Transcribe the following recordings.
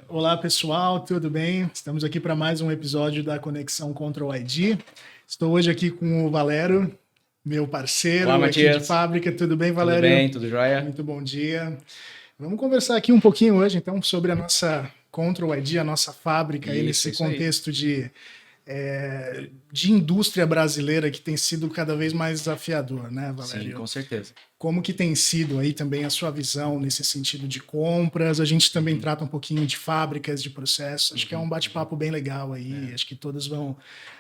Olá pessoal, tudo bem? Estamos aqui para mais um episódio da Conexão Control ID. Estou hoje aqui com o Valério, meu parceiro. Olá, aqui de fábrica. Tudo bem, Valério? Tudo bem, tudo jóia? Muito bom dia. Vamos conversar aqui um pouquinho hoje, então, sobre a nossa Control ID, a nossa fábrica, aí nesse contexto de indústria brasileira que tem sido cada vez mais desafiador, né, Valério? Sim, com certeza. Como que tem sido aí também a sua visão nesse sentido de compras? A gente também trata um pouquinho de fábricas, de processos. Acho que é um bate-papo bem legal aí. Acho que todos vão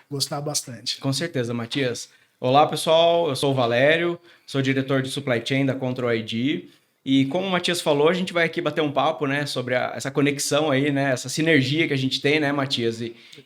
gostar bastante. Com certeza, Matias. Olá, pessoal. Eu sou o Valério, sou diretor de Supply Chain da Control ID. E como o Matias falou, a gente vai aqui bater um papo, né, sobre essa conexão aí, né, essa sinergia que a gente tem, né, Matias,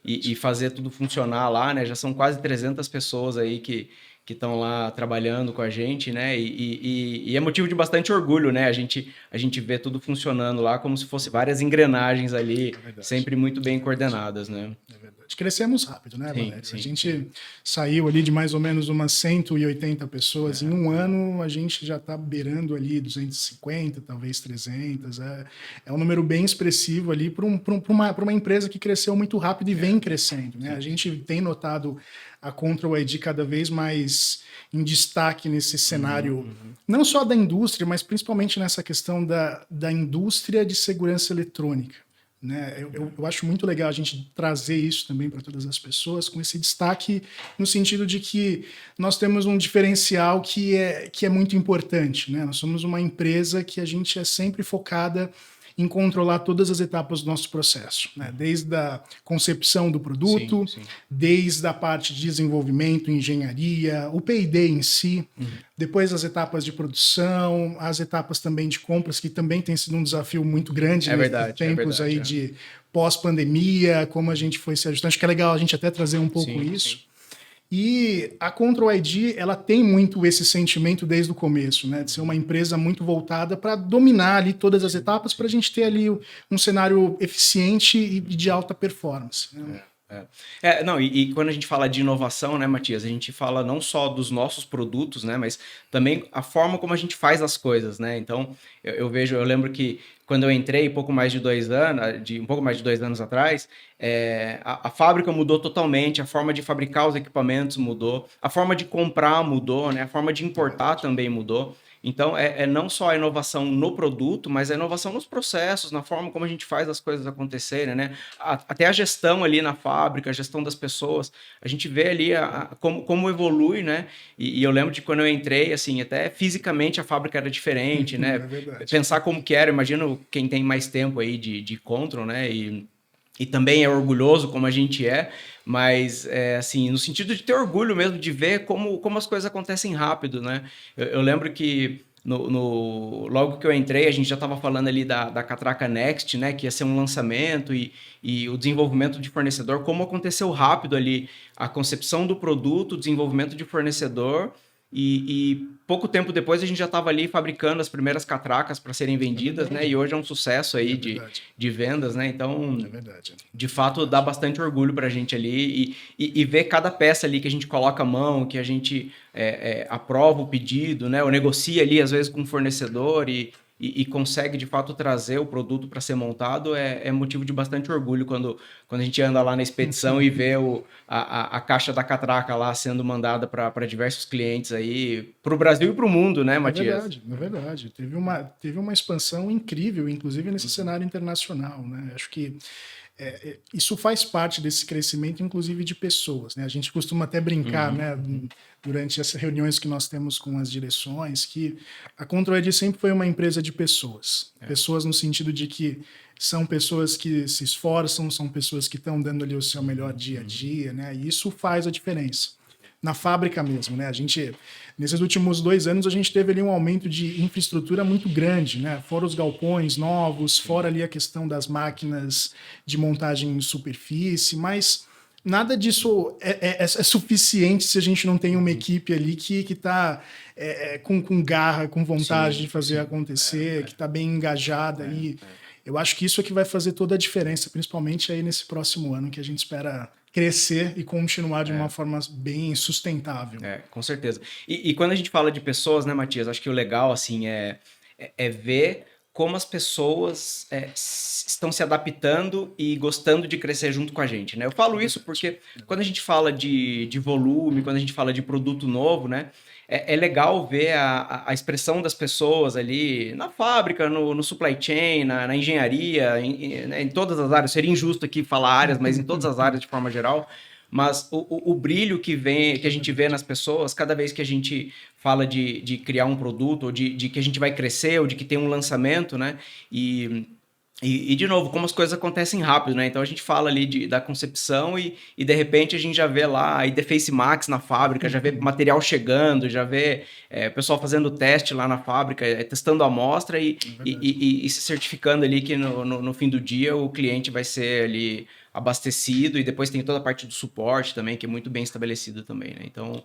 e fazer tudo funcionar lá, né? Já são quase 300 pessoas aí que estão lá trabalhando com a gente, né? E é motivo de bastante orgulho, né? A gente vê tudo funcionando lá como se fosse várias engrenagens ali, sempre muito bem coordenadas, né? É verdade. Crescemos rápido, né, Sim, Valério? sim. A gente saiu ali de mais ou menos umas 180 pessoas. Em um ano, a gente já está beirando ali 250, talvez 300. É um número bem expressivo ali para uma empresa que cresceu muito rápido e vem crescendo, né? A gente tem notado a Control ID cada vez mais em destaque nesse cenário, não só da indústria, mas principalmente nessa questão da indústria de segurança eletrônica. Né? Eu acho muito legal a gente trazer isso também para todas as pessoas, com esse destaque no sentido de que nós temos um diferencial que é muito importante. Né? Nós somos uma empresa que a gente é sempre focada em controlar todas as etapas do nosso processo, né? Desde a concepção do produto, Sim. desde a parte de desenvolvimento, engenharia, o P&D em si, depois as etapas de produção, as etapas também de compras, que também tem sido um desafio muito grande nesses tempos aí de pós-pandemia, como a gente foi se ajustando. Acho que é legal a gente até trazer um pouco isso. Sim. E a Control ID, ela tem muito esse sentimento desde o começo, né? De ser uma empresa muito voltada para dominar ali todas as etapas, para a gente ter ali um cenário eficiente e de alta performance. Né? E quando a gente fala de inovação, né, Matias, a gente fala não só dos nossos produtos, né, mas também a forma como a gente faz as coisas, né? Então, eu lembro que quando eu entrei um pouco mais de 2 anos atrás, a fábrica mudou totalmente, a forma de fabricar os equipamentos mudou, a forma de comprar mudou, né? A forma de importar também mudou. Então, não só a inovação no produto, mas a inovação nos processos, na forma como a gente faz as coisas acontecerem, né? Até a gestão ali na fábrica, a gestão das pessoas, a gente vê ali como evolui, né? E eu lembro de quando eu entrei, assim, até fisicamente a fábrica era diferente, né? É verdade. Pensar como que era, imagino quem tem mais tempo aí de Control, né? E também é orgulhoso como a gente mas assim, no sentido de ter orgulho mesmo, de ver como as coisas acontecem rápido, né? Eu lembro que logo que eu entrei, a gente já estava falando ali da Catraca Next, né? Que ia ser um lançamento e o desenvolvimento de fornecedor, como aconteceu rápido ali a concepção do produto, o desenvolvimento de fornecedor. E pouco tempo depois a gente já estava ali fabricando as primeiras catracas para serem vendidas, né? E hoje é um sucesso aí de vendas, né? Então, de fato, dá bastante orgulho para a gente ali e ver cada peça ali que a gente coloca a mão, que a gente aprova o pedido, né? Ou negocia ali, às vezes, com o fornecedor e consegue, de fato, trazer o produto para ser montado, é motivo de bastante orgulho quando a gente anda lá na expedição e vê a caixa da catraca lá sendo mandada para diversos clientes aí, para o Brasil e para o mundo, né, Matias? É verdade. Teve uma expansão incrível, inclusive nesse cenário internacional, né? Acho que isso faz parte desse crescimento, inclusive de pessoas, né? A gente costuma até brincar, né, durante essas reuniões que nós temos com as direções, que a Control ID sempre foi uma empresa de pessoas. Pessoas no sentido de que são pessoas que se esforçam, são pessoas que estão dando ali o seu melhor dia a dia, né? E isso faz a diferença. Na fábrica mesmo, né? Nesses últimos 2 anos, a gente teve ali um aumento de infraestrutura muito grande, né? Fora os galpões novos, fora ali a questão das máquinas de montagem em superfície, mas nada disso é suficiente se a gente não tem uma equipe ali que está com garra, com vontade de fazer acontecer, que está bem engajada aí. Eu acho que isso é que vai fazer toda a diferença, principalmente aí nesse próximo ano, que a gente espera crescer e continuar de uma forma bem sustentável. Com certeza. E quando a gente fala de pessoas, né, Matias, acho que o legal, assim, é ver como as pessoas estão se adaptando e gostando de crescer junto com a gente, né? Eu falo isso porque quando a gente fala de volume, quando a gente fala de produto novo, né? É legal ver a expressão das pessoas ali na fábrica, no supply chain, na engenharia, né, em todas as áreas. Seria injusto aqui falar áreas, mas em todas as áreas de forma geral. Mas o brilho que a gente vê nas pessoas, cada vez que a gente fala de criar um produto, ou de que a gente vai crescer, ou de que tem um lançamento, né? E de novo, como as coisas acontecem rápido, né? Então a gente fala ali da concepção e de repente a gente já vê lá a Ideface Max na fábrica, já vê material chegando, já vê o pessoal fazendo teste lá na fábrica, testando a amostra e se certificando ali que no fim do dia o cliente vai ser ali abastecido, e depois tem toda a parte do suporte também, que é muito bem estabelecido também, né? Então,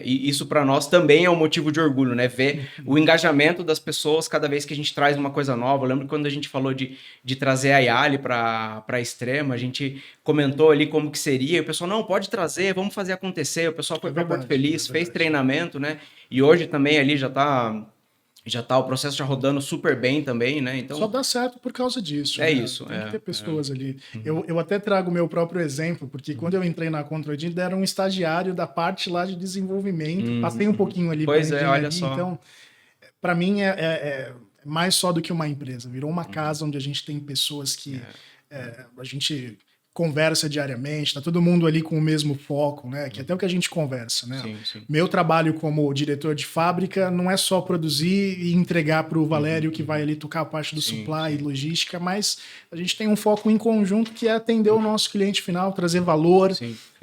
e isso para nós também é um motivo de orgulho, né? Ver o engajamento das pessoas cada vez que a gente traz uma coisa nova. Eu lembro que quando a gente falou de trazer a Yali para a Extrema, a gente comentou ali como que seria, e o pessoal, não, pode trazer, vamos fazer acontecer. O pessoal foi para Porto Feliz, fez treinamento, né? E hoje também ali já tá o processo já rodando super bem também, né? Então, só dá certo por causa disso. É né? isso. Tem que ter pessoas ali. Eu até trago o meu próprio exemplo, porque quando eu entrei na ControlD, deram um estagiário da parte lá de desenvolvimento. Passei um pouquinho ali para engenharia. Olha só. Então, para mim, é mais só do que uma empresa. Virou uma casa onde a gente tem pessoas que a gente conversa diariamente, tá todo mundo ali com o mesmo foco, né? Que é até o que a gente conversa, né? Sim. Meu trabalho como diretor de fábrica não é só produzir e entregar para o Valério que vai ali tocar a parte do supply e logística, mas a gente tem um foco em conjunto que é atender o nosso cliente final, trazer valor,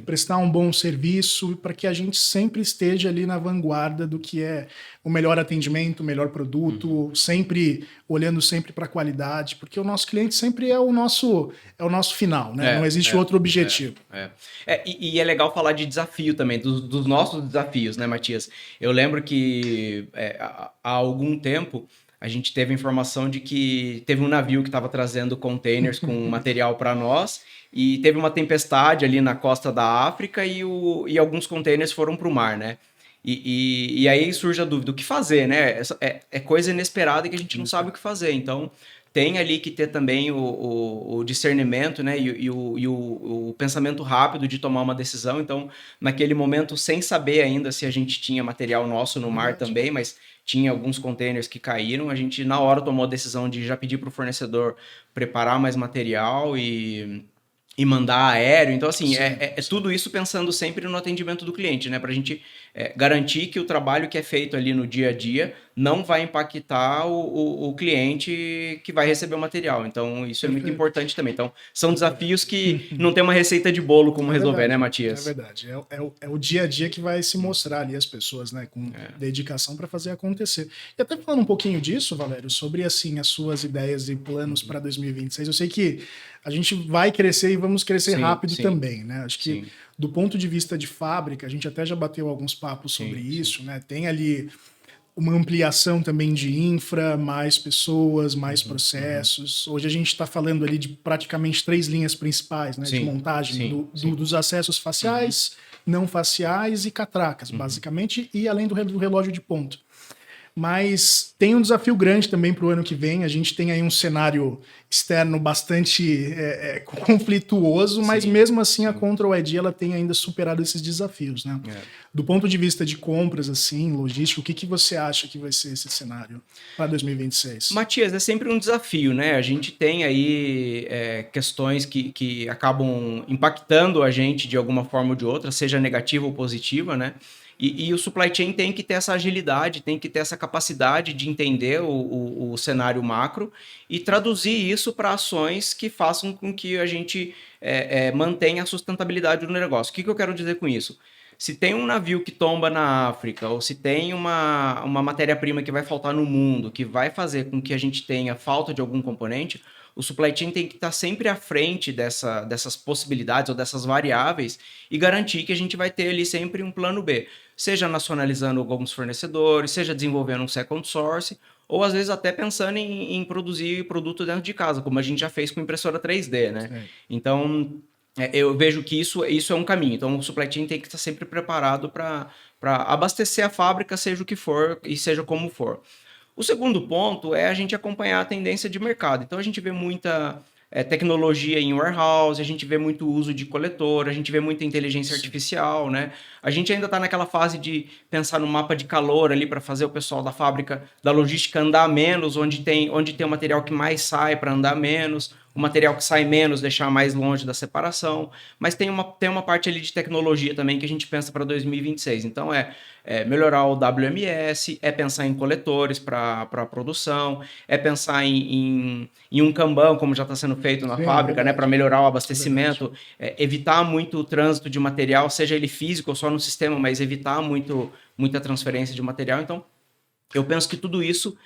prestar um bom serviço para que a gente sempre esteja ali na vanguarda do que é o melhor atendimento, o melhor produto, sempre olhando sempre para a qualidade, porque o nosso cliente sempre é o nosso final, né? Não existe outro objetivo. E é legal falar de desafio também, dos nossos desafios, né, Matias? Eu lembro que há algum tempo a gente teve informação de que teve um navio que estava trazendo containers com material para nós, e teve uma tempestade ali na costa da África e alguns containers foram para o mar, né? E aí surge a dúvida, o que fazer, né? É coisa inesperada que a gente não sabe o que fazer. Então, tem ali que ter também o discernimento, né? E o pensamento rápido de tomar uma decisão. Então, naquele momento, sem saber ainda se a gente tinha material nosso no mar também, mas tinha alguns containers que caíram, a gente na hora tomou a decisão de já pedir para o fornecedor preparar mais material e mandar aéreo. Então, assim, tudo isso pensando sempre no atendimento do cliente, né? Para a gente garantir que o trabalho que é feito ali no dia a dia não vai impactar o cliente que vai receber o material. Então, isso é muito importante também. Então, são desafios que não tem uma receita de bolo como resolver, verdade, né, Matias? É verdade. É o dia a dia que vai se mostrar ali as pessoas, né? Com dedicação para fazer acontecer. E até falando um pouquinho disso, Valério, sobre assim as suas ideias e planos para 2026. Eu sei que a gente vai crescer e vamos crescer rápido também, né? Acho que do ponto de vista de fábrica, a gente até já bateu alguns papos sobre isso, né? Tem ali uma ampliação também de infra, mais pessoas, mais processos. Hoje a gente está falando ali de praticamente 3 linhas principais, né? De montagem dos acessos faciais, não faciais e catracas, basicamente, e além do relógio de ponto. Mas tem um desafio grande também para o ano que vem. A gente tem aí um cenário externo bastante conflituoso, mas mesmo assim a Control ID ela tem ainda superado esses desafios, né? Do ponto de vista de compras, assim, logística, o que você acha que vai ser esse cenário para 2026? Matias, é sempre um desafio, né? A gente tem aí questões que acabam impactando a gente de alguma forma ou de outra, seja negativa ou positiva, né? E o supply chain tem que ter essa agilidade, tem que ter essa capacidade de entender o cenário macro e traduzir isso para ações que façam com que a gente mantenha a sustentabilidade do negócio. O que eu quero dizer com isso? Se tem um navio que tomba na África, ou se tem uma matéria-prima que vai faltar no mundo, que vai fazer com que a gente tenha falta de algum componente, o supply chain tem que estar sempre à frente dessas possibilidades ou dessas variáveis e garantir que a gente vai ter ali sempre um plano B. Seja nacionalizando alguns fornecedores, seja desenvolvendo um second source, ou às vezes até pensando em produzir produto dentro de casa, como a gente já fez com impressora 3D, né? Sim. Então, Eu vejo que isso é um caminho. Então, o supply chain tem que estar sempre preparado para abastecer a fábrica, seja o que for e seja como for. O segundo ponto é a gente acompanhar a tendência de mercado. Então, a gente vê muita tecnologia em warehouse, a gente vê muito uso de coletor, a gente vê muita inteligência artificial, né? A gente ainda está naquela fase de pensar no mapa de calor ali para fazer o pessoal da fábrica, da logística andar menos, onde tem o material que mais sai para andar menos, o material que sai menos, deixar mais longe da separação. Mas tem uma parte ali de tecnologia também que a gente pensa para 2026. Então, melhorar o WMS, é pensar em coletores para produção, é pensar em um Kanban, como já está sendo feito na fábrica, né, para melhorar o abastecimento, evitar muito o trânsito de material, seja ele físico ou só no sistema, mas evitar muita transferência de material. Então, eu penso que tudo isso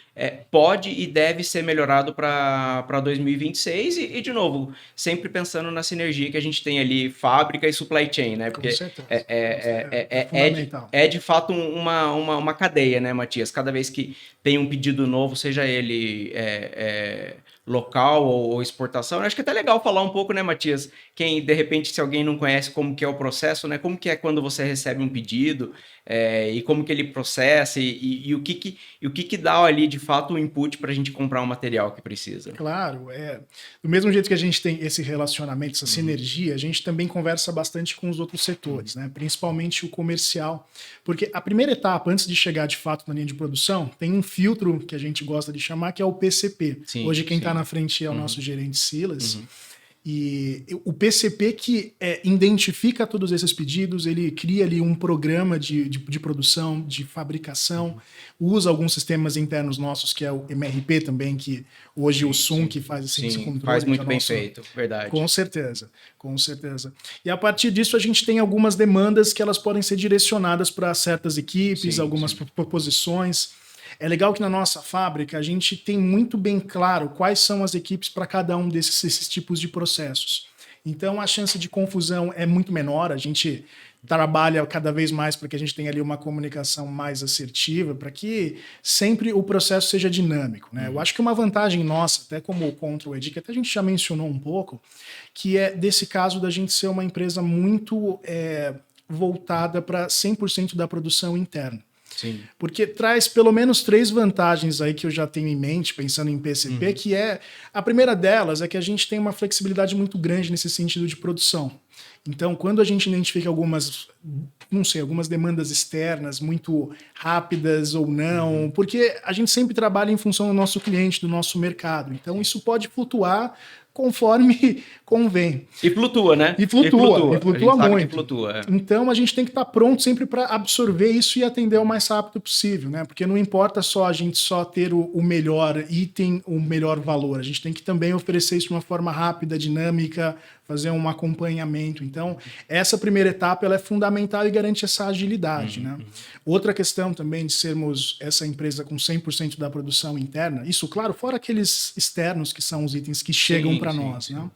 pode e deve ser melhorado para 2026 de novo, sempre pensando na sinergia que a gente tem ali, fábrica e supply chain, né? Porque Com certeza. Fundamental. de fato uma cadeia, né, Matias? Cada vez que tem um pedido novo, seja ele local ou exportação, eu acho que é até legal falar um pouco, né, Matias? Quem, de repente, se alguém não conhece como que é o processo, né? Como que é quando você recebe um pedido, e como que ele processa e o que dá ali de fato o input para a gente comprar o material que precisa. Claro, do mesmo jeito que a gente tem esse relacionamento, essa sinergia, a gente também conversa bastante com os outros setores, né? Principalmente o comercial, porque a primeira etapa, antes de chegar de fato na linha de produção, tem um filtro que a gente gosta de chamar, que é o PCP. Hoje quem está na frente é o nosso gerente Silas. E o PCP que identifica todos esses pedidos, ele cria ali um programa de produção, de fabricação, usa alguns sistemas internos nossos, que é o MRP também, que hoje o Sun que faz esse controle. Faz muito bem feito, verdade. Com certeza, com certeza. E a partir disso a gente tem algumas demandas que elas podem ser direcionadas para certas equipes, algumas proposições. É legal que na nossa fábrica a gente tem muito bem claro quais são as equipes para cada um desses tipos de processos. Então a chance de confusão é muito menor, a gente trabalha cada vez mais para que a gente tenha ali uma comunicação mais assertiva, para que sempre o processo seja dinâmico, né? Eu acho que uma vantagem nossa, até como Control ID, que até a gente já mencionou um pouco, que é desse caso da gente ser uma empresa muito voltada para 100% da produção interna. Sim. Porque traz pelo menos 3 vantagens aí que eu já tenho em mente, pensando em PCP, que a primeira delas é que a gente tem uma flexibilidade muito grande nesse sentido de produção. Então, quando a gente identifica algumas demandas externas muito rápidas ou não, porque a gente sempre trabalha em função do nosso cliente, do nosso mercado. Então, isso pode flutuar conforme convém. E flutua, né? E flutua muito. Flutua, Então a gente tem que estar pronto sempre para absorver isso e atender o mais rápido possível, né? Porque não importa só a gente só ter o melhor item, o melhor valor. A gente tem que também oferecer isso de uma forma rápida, dinâmica, fazer um acompanhamento. Então, essa primeira etapa ela é fundamental e garante essa agilidade, né? Outra questão também de sermos essa empresa com 100% da produção interna, isso, claro, fora aqueles externos que são os itens que chegam para nós, né?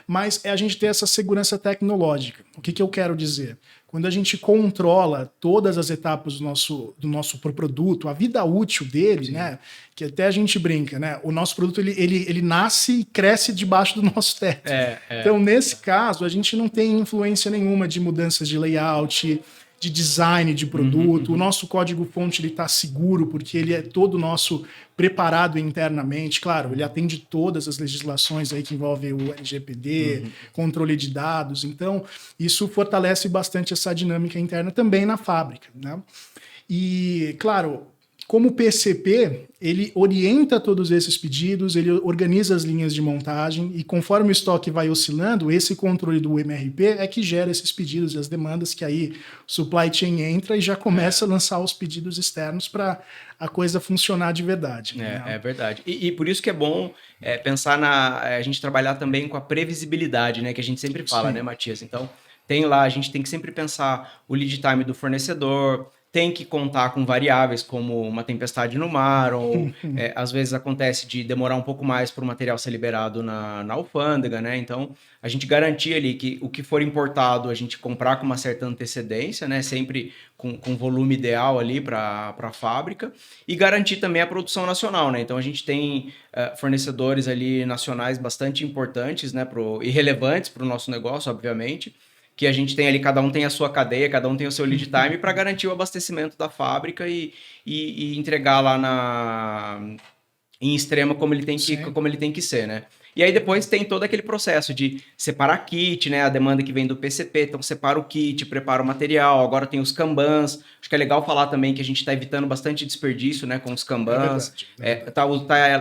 Mas é a gente ter essa segurança tecnológica. O que eu quero dizer? Quando a gente controla todas as etapas do nosso produto, a vida útil dele, né? Que até a gente brinca, né? O nosso produto ele nasce e cresce debaixo do nosso teto. Então, nesse caso, a gente não tem influência nenhuma de mudanças de layout, de design de produto. O nosso código-fonte está seguro, porque ele é todo nosso preparado internamente. Claro, ele atende todas as legislações aí que envolvem o LGPD, controle de dados. Então, isso fortalece bastante essa dinâmica interna também na fábrica, né? E, claro, como PCP, ele orienta todos esses pedidos, ele organiza as linhas de montagem e conforme o estoque vai oscilando, esse controle do MRP é que gera esses pedidos e as demandas que aí o supply chain entra e já começa a lançar os pedidos externos para a coisa funcionar de verdade. É verdade. E por isso que é bom pensar a gente trabalhar também com a previsibilidade, né? Que a gente sempre fala, né, Matias? Então, a gente tem que sempre pensar o lead time do fornecedor, tem que contar com variáveis como uma tempestade no mar, ou às vezes acontece de demorar um pouco mais para o material ser liberado na alfândega, né? Então, a gente garantir ali que o que for importado a gente comprar com uma certa antecedência, né? Sempre com volume ideal ali para a fábrica, e garantir também a produção nacional, né? Então, a gente tem fornecedores ali nacionais bastante importantes, né? E relevantes para o nosso negócio, obviamente, que a gente tem ali, cada um tem a sua cadeia, cada um tem o seu lead time para garantir o abastecimento da fábrica e entregar lá em extrema como ele tem que ser, né? E aí depois tem todo aquele processo de separar kit, né? A demanda que vem do PCP, então separa o kit, prepara o material, agora tem os Kanbans. Acho que é legal falar também que a gente está evitando bastante desperdício, né? Com os Kanbans. Tá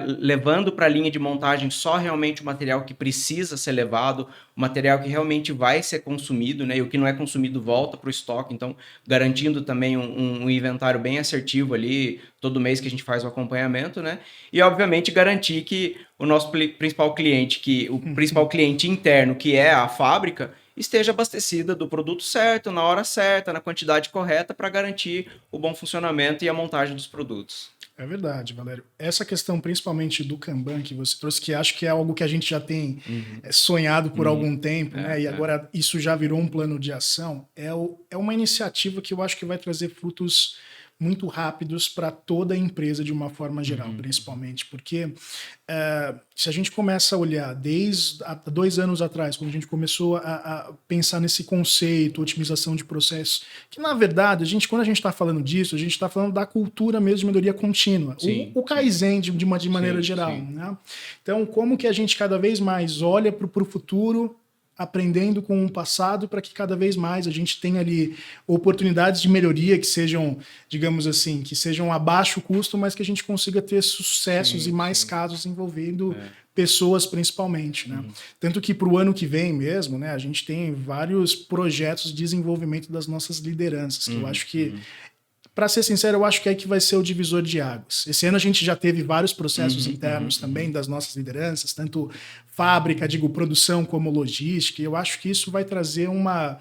levando para a linha de montagem só realmente o material que precisa ser levado, o material que realmente vai ser consumido, né? E o que não é consumido volta para o estoque, então garantindo também um inventário bem assertivo ali, todo mês que a gente faz o acompanhamento, né? E obviamente garantir que o nosso principal cliente interno, que é a fábrica, esteja abastecida do produto certo, na hora certa, na quantidade correta, para garantir o bom funcionamento e a montagem dos produtos. É verdade, Valério. Essa questão, principalmente do Kanban que você trouxe, que acho que é algo que a gente já tem sonhado por algum tempo, né? E agora isso já virou um plano de ação, é uma iniciativa que eu acho que vai trazer frutos muito rápidos para toda a empresa de uma forma geral, principalmente, porque se a gente começa a olhar desde há 2 anos atrás, quando a gente começou a pensar nesse conceito, otimização de processos, que na verdade, quando a gente está falando disso, a gente está falando da cultura mesmo de melhoria contínua, o Kaizen de maneira geral. Né? Então, como que a gente cada vez mais olha para o futuro, aprendendo com o passado para que cada vez mais a gente tenha ali oportunidades de melhoria que sejam, digamos assim, que sejam a baixo custo, mas que a gente consiga ter sucessos e mais casos envolvendo pessoas principalmente, né? Tanto que para o ano que vem mesmo, né, a gente tem vários projetos de desenvolvimento das nossas lideranças, que eu acho que para ser sincero, eu acho que é que vai ser o divisor de águas. Esse ano a gente já teve vários processos internos também das nossas lideranças, tanto fábrica, produção como logística, e eu acho que isso vai trazer uma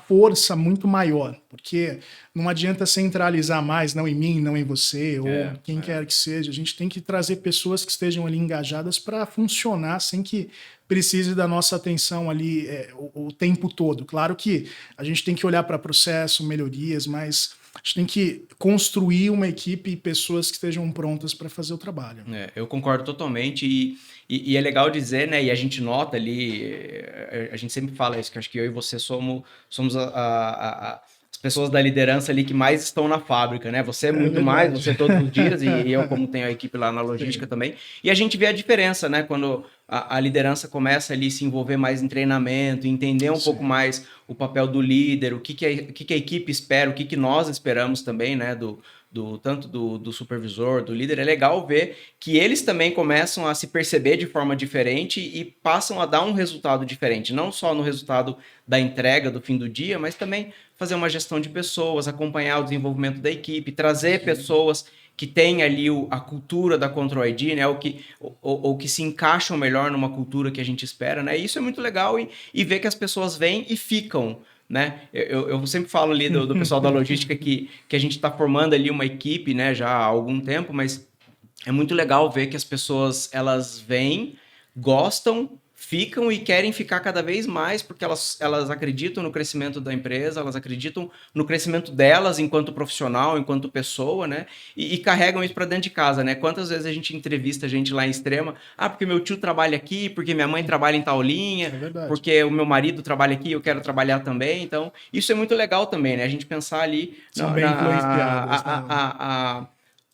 força muito maior, porque não adianta centralizar mais, não em mim, não em você, ou quem quer que seja. A gente tem que trazer pessoas que estejam ali engajadas para funcionar sem que precise da nossa atenção ali o tempo todo. Claro que a gente tem que olhar para processo, melhorias, mas a gente tem que construir uma equipe e pessoas que estejam prontas para fazer o trabalho. Eu concordo totalmente e é legal dizer, né? E a gente nota ali, a gente sempre fala isso, que acho que eu e você somos as pessoas da liderança ali que mais estão na fábrica, né? Você muito mais, você todos os dias, e eu como tenho a equipe lá na logística também. E a gente vê a diferença, né? Quando a liderança começa ali a se envolver mais em treinamento, entender um pouco mais o papel do líder, o que a equipe espera, o que nós esperamos também, né? Tanto do supervisor, do líder. É legal ver que eles também começam a se perceber de forma diferente e passam a dar um resultado diferente, não só no resultado da entrega do fim do dia, mas também fazer uma gestão de pessoas, acompanhar o desenvolvimento da equipe, trazer pessoas que têm ali a cultura da Control ID, né, ou que se encaixam melhor numa cultura que a gente espera, né? E isso é muito legal e ver que as pessoas vêm e ficam, né? Eu sempre falo ali do pessoal da logística que a gente está formando ali uma equipe, né, já há algum tempo, mas é muito legal ver que as pessoas elas vêm, gostam, ficam e querem ficar cada vez mais porque elas acreditam no crescimento da empresa, elas acreditam no crescimento delas enquanto profissional, enquanto pessoa, né? E carregam isso para dentro de casa, né? Quantas vezes a gente entrevista gente lá em Extrema, porque meu tio trabalha aqui, porque minha mãe trabalha em tal linha, porque o meu marido trabalha aqui, eu quero trabalhar também. Então, isso é muito legal também, né? A gente pensar ali São bem influenciados,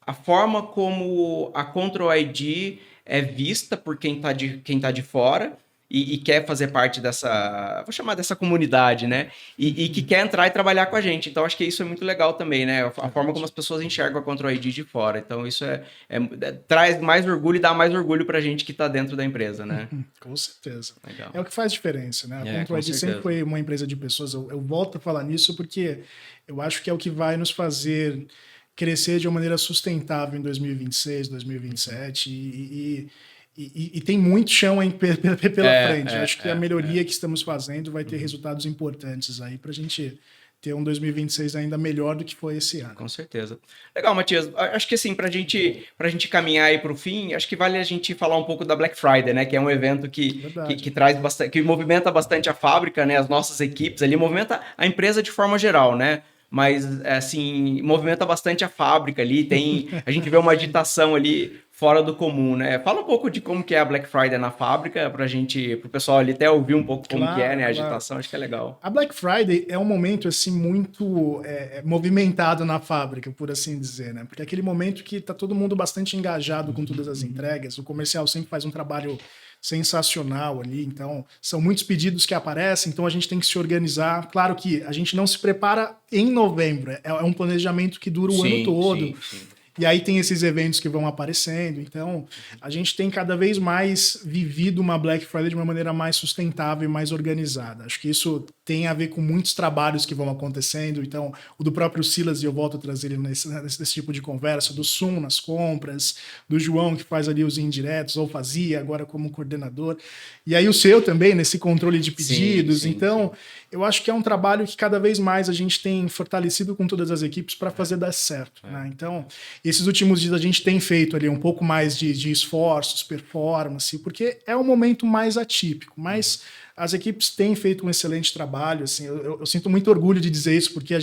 a forma como a Control ID é vista por quem tá de fora e quer fazer parte dessa, vou chamar dessa comunidade, né? E que quer entrar e trabalhar com a gente. Então, acho que isso é muito legal também, né? A forma como as pessoas enxergam a Control ID de fora. Então, isso traz mais orgulho e dá mais orgulho pra gente que tá dentro da empresa, né? Com certeza. Legal. É o que faz diferença, né? A Control ID sempre foi uma empresa de pessoas. Eu volto a falar nisso porque eu acho que é o que vai nos fazer crescer de uma maneira sustentável em 2026, 2027 e tem muito chão aí pela frente. Eu acho que a melhoria que estamos fazendo vai ter resultados importantes aí para a gente ter um 2026 ainda melhor do que foi esse ano. Com certeza. Legal, Matias. Acho que assim, pra gente caminhar aí pro fim, acho que vale a gente falar um pouco da Black Friday, né? Que é um evento que traz bastante, que movimenta bastante a fábrica, né? As nossas equipes ali, movimenta a empresa de forma geral, né? Mas, assim, movimenta bastante a fábrica ali, a gente vê uma agitação ali fora do comum, né? Fala um pouco de como que é a Black Friday na fábrica, pro pessoal ali até ouvir um pouco como que é, né? A agitação, acho que é legal. A Black Friday é um momento, assim, muito movimentado na fábrica, por assim dizer, né? Porque é aquele momento que tá todo mundo bastante engajado com todas as entregas, o comercial sempre faz um trabalho sensacional ali, então são muitos pedidos que aparecem, então a gente tem que se organizar. Claro que a gente não se prepara em novembro, é um planejamento que dura o ano todo. Sim. E aí tem esses eventos que vão aparecendo. Então, a gente tem cada vez mais vivido uma Black Friday de uma maneira mais sustentável e mais organizada. Acho que isso tem a ver com muitos trabalhos que vão acontecendo. Então, o do próprio Silas, e eu volto a trazer ele nesse tipo de conversa, do Sum nas compras, do João, que faz ali os indiretos, ou fazia agora como coordenador. E aí o seu também, nesse controle de pedidos. Sim, então, eu acho que é um trabalho que cada vez mais a gente tem fortalecido com todas as equipes para fazer dar certo. Né? Então, esses últimos dias a gente tem feito ali um pouco mais de esforços, performance, porque é um momento mais atípico, mas as equipes têm feito um excelente trabalho, assim, eu sinto muito orgulho de dizer isso, porque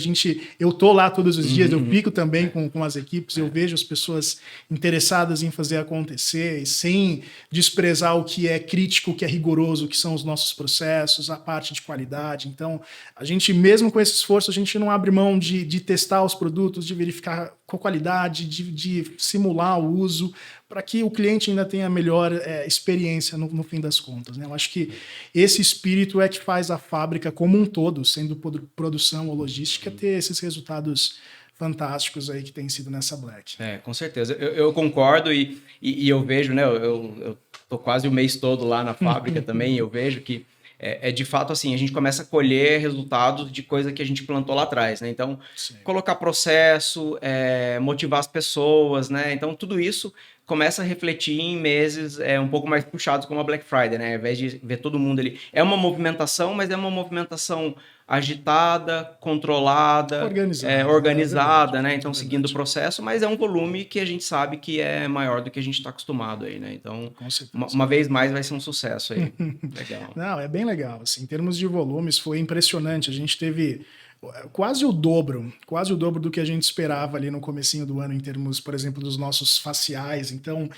eu tô lá todos os dias, eu fico também com as equipes, eu vejo as pessoas interessadas em fazer acontecer, e sem desprezar o que é crítico, o que é rigoroso, que são os nossos processos, a parte de qualidade. Então, a gente, mesmo com esse esforço, a gente não abre mão de testar os produtos, de verificar com qualidade, de simular o uso, para que o cliente ainda tenha a melhor experiência no fim das contas. Né? Eu acho que esse espírito é que faz a fábrica como um todo, sendo produção ou logística, ter esses resultados fantásticos aí que tem sido nessa Black. Com certeza. Eu concordo e eu vejo, né? Eu tô quase o mês todo lá na fábrica também, eu vejo que de fato assim, a gente começa a colher resultados de coisa que a gente plantou lá atrás, né? Então, sim, colocar processo, motivar as pessoas, né? Então, tudo isso começa a refletir em meses um pouco mais puxados como a Black Friday, né? Ao invés de ver todo mundo ali. É uma movimentação, mas é uma movimentação agitada, controlada, organizada, né? Então, seguindo o processo, mas é um volume que a gente sabe que é maior do que a gente está acostumado aí, né? Então, uma vez mais vai ser um sucesso aí. Legal. Não, é bem legal. Assim, em termos de volumes, foi impressionante. A gente teve quase o dobro do que a gente esperava ali no comecinho do ano em termos, por exemplo, dos nossos faciais. Então,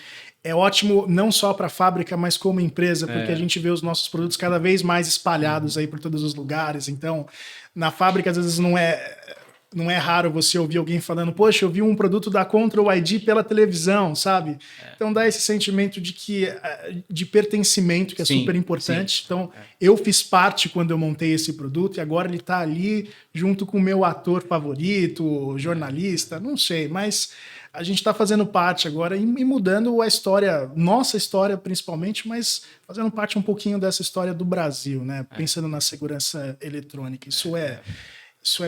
é ótimo não só para a fábrica, mas como empresa, porque a gente vê os nossos produtos cada vez mais espalhados aí por todos os lugares. Então, na fábrica, às vezes não é raro você ouvir alguém falando, poxa, eu vi um produto da Control ID pela televisão, sabe? Então dá esse sentimento de pertencimento, que é super importante. Sim. Então, eu fiz parte quando eu montei esse produto e agora ele está ali junto com o meu ator favorito, jornalista, não sei, mas a gente está fazendo parte agora e mudando a história, nossa história principalmente, mas fazendo parte um pouquinho dessa história do Brasil, né? Pensando na segurança eletrônica. Isso é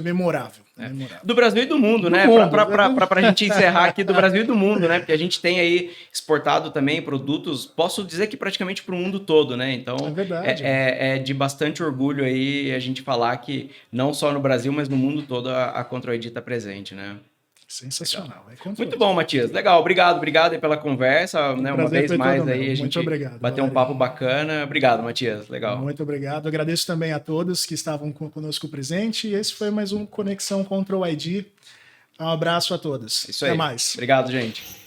memorável, memorável. Do Brasil e do mundo, né? Para a gente encerrar aqui, do Brasil e do mundo, né? Porque a gente tem aí exportado também produtos, posso dizer que praticamente para o mundo todo, né? Então, é de bastante orgulho aí a gente falar que não só no Brasil, mas no mundo todo a Control ID está presente, né? Sensacional. Muito bom, Matias. Legal, obrigado aí pela conversa, né? Uma vez mais aí a gente bateu um papo bacana. Obrigado, Matias. Legal. Muito obrigado. Agradeço também a todos que estavam conosco presente. E esse foi mais um Conexão Control ID. Um abraço a todos. Isso aí. Até mais. Obrigado, gente.